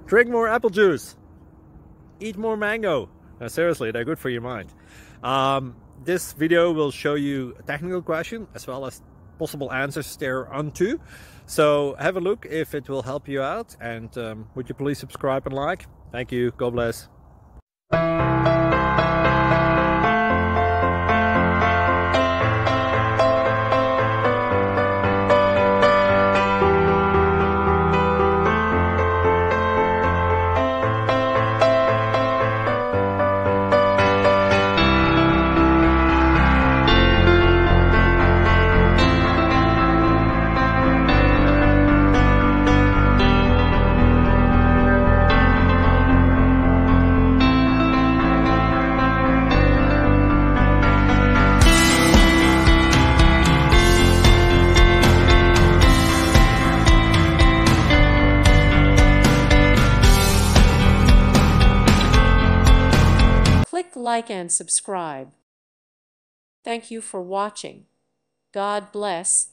Drink more apple juice. Eat more mango. Seriously, they're good for your mind. This video will show you a technical question as well as possible answers thereunto. So have a look if it will help you out, and would you please subscribe and like? Thank you. God bless. Click like and subscribe. Thank you for watching. God bless.